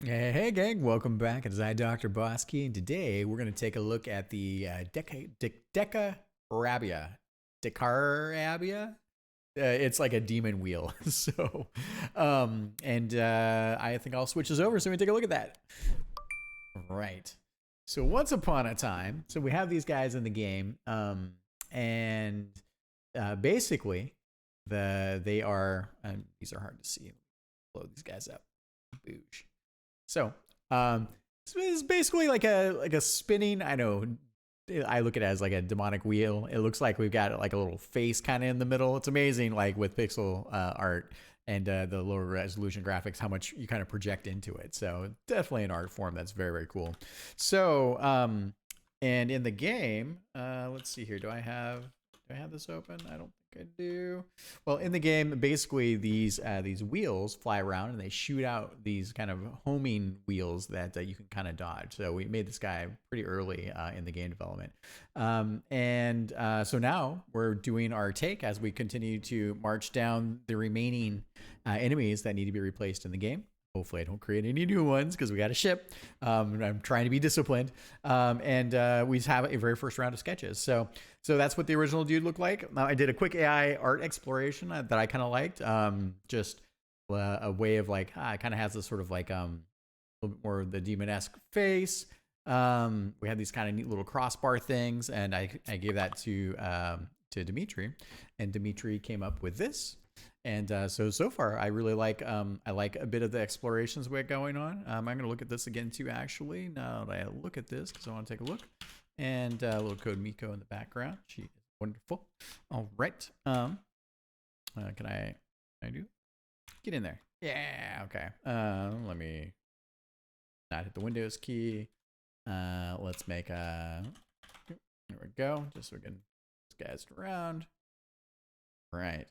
Hey gang, welcome back. It's DrBossKey, and today we're going to take a look at the Decarabia. Decarabia? It's like a demon wheel. I think I'll switch this over so we can take a look at that. Right. So once upon a time, so we have these guys in the game, and basically, they are, these are hard to see. Blow these guys up. Boosh. So, it's basically like a spinning. I know I look at it as like a demonic wheel. It looks like we've got like a little face kind of in the middle. It's amazing, like with pixel art and the lower resolution graphics, how much you kind of project into it. So definitely an art form that's very, very cool. So, and in the game, let's see here. Do I have this open? I don't think I do. Well, in the game, basically these wheels fly around and they shoot out these kind of homing wheels that you can kind of dodge. So we made this guy pretty early in the game development, so now we're doing our take as we continue to march down the remaining enemies that need to be replaced in the game. Hopefully I don't create any new ones because we got a ship. I'm trying to be disciplined. We just have a very first round of sketches. So that's what the original dude looked like. Now I did a quick AI art exploration that I kind of liked. Just a way of like, it kind of has this sort of like a little bit more of the demon-esque face. We had these kind of neat little crossbar things, and I gave that to Dimitri, and Dimitri came up with this. And so far, I really like I like a bit of the explorations we got going on. I'm going to look at this again too, actually. Now that I look at this, because I want to take a look. And a little code Miko in the background. She is wonderful. All right. Can I do? Get in there. Yeah. Okay. Let me not hit the Windows key. Let's make a. There we go. Just so we can guys around. Right.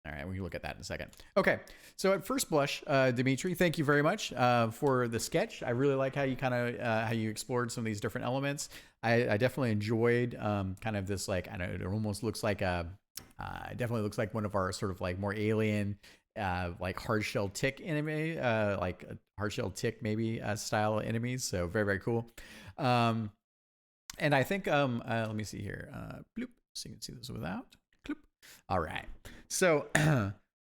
All right, we can look at that in a second. Okay, so at first blush, Dimitri, thank you very much for the sketch. I really like how you kind of how you explored some of these different elements. I definitely enjoyed kind of this, like, I don't know, it almost looks like it definitely looks like one of our sort of like more alien like hard shell tick enemy, like a hard shell tick maybe style enemies. So very, very cool. And I think let me see here. Bloop, so you can see this without. Bloop. All right. So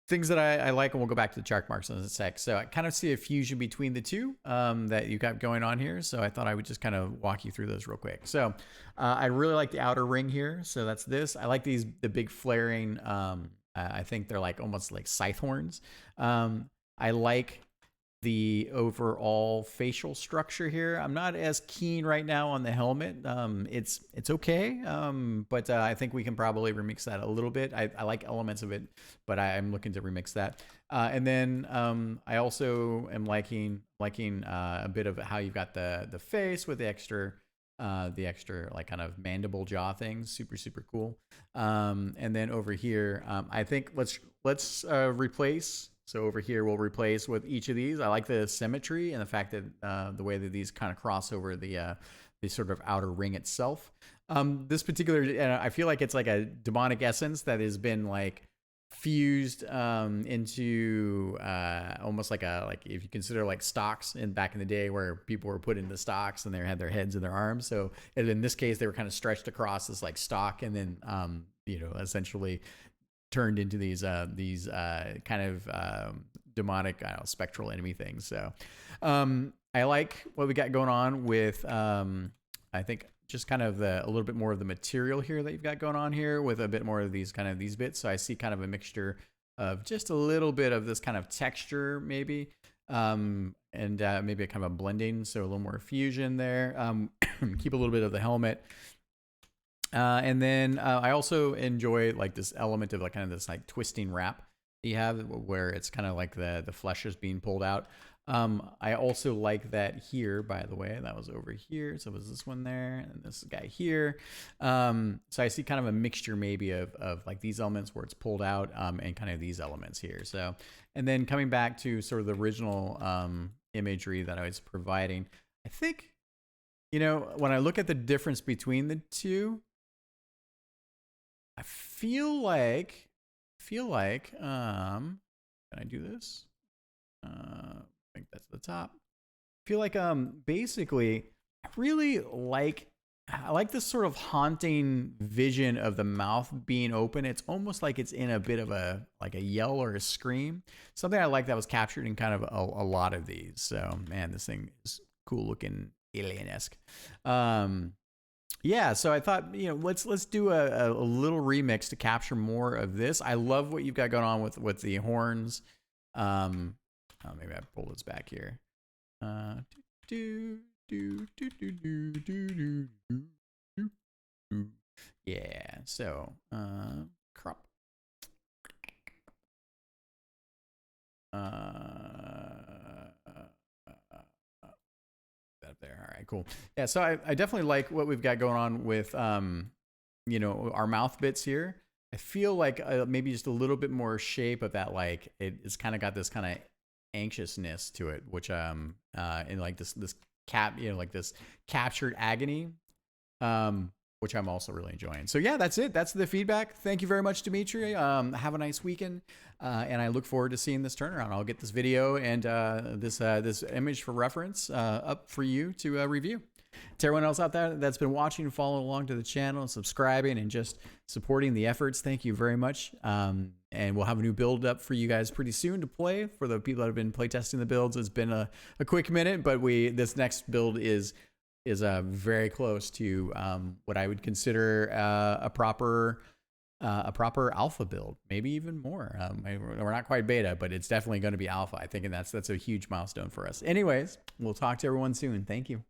things that I like, and we'll go back to the check marks in a sec. So I kind of see a fusion between the two that you got going on here. So I thought I would just kind of walk you through those real quick. So I really like the outer ring here. So that's this. I like the big flaring. I think they're like almost like scythe horns. I like the overall facial structure here. I'm not as keen right now on the helmet. It's okay, but I think we can probably remix that a little bit. I like elements of it, but I'm looking to remix that. And then I also am liking a bit of how you've got the face with the extra like kind of mandible jaw things. Super, super cool. And then over here, I think let's replace. So over here, we'll replace with each of these. I like the symmetry and the fact that the way that these kind of cross over the sort of outer ring itself. This particular, I feel like it's like a demonic essence that has been like fused into almost like if you consider like stocks back in the day where people were put into stocks and they had their heads and their arms. So in this case, they were kind of stretched across this like stock, and then essentially turned into these kind of demonic, spectral enemy things. So I like what we got going on with I think just kind of a little bit more of the material here that you've got going on here with a bit more of these bits. So I see kind of a mixture of just a little bit of this kind of texture maybe, and maybe a kind of a blending, so a little more fusion there. Keep a little bit of the helmet. And then I also enjoy like this element of like kind of this like twisting wrap you have where it's kind of like the flesh is being pulled out. I also like that here, by the way, that was over here. So it was this one there and this guy here. So I see kind of a mixture maybe of like these elements where it's pulled out and kind of these elements here. So, and then coming back to sort of the original imagery that I was providing, I think, when I look at the difference between the two, I feel like, can I do this? I think that's the top. I feel like basically I like this sort of haunting vision of the mouth being open. It's almost like it's in a bit of a yell or a scream. Something I like that was captured in kind of a lot of these. So man, this thing is cool looking, alien-esque. Yeah, so I thought, let's do a little remix to capture more of this. I love what you've got going on with the horns. Maybe I pull this back here. Yeah, so crop. Up there. All right, cool. Yeah, so I definitely like what we've got going on with our mouth bits here. I feel like maybe just a little bit more shape of that, like it's kind of got this kind of anxiousness to it, which and like this like this captured agony, which I'm also really enjoying. So yeah, that's it. That's the feedback. Thank you very much, Dimitri. Have a nice weekend, and I look forward to seeing this turnaround. I'll get this video and this image for reference up for you to review. To everyone else out there that's been watching and following along to the channel, subscribing, and just supporting the efforts, thank you very much. And we'll have a new build up for you guys pretty soon to play. For the people that have been playtesting the builds, it's been a quick minute, but this next build is very close to what I would consider a proper alpha build, maybe even more. We're not quite beta, but it's definitely going to be alpha, I think, and that's a huge milestone for us. Anyways, we'll talk to everyone soon. Thank you.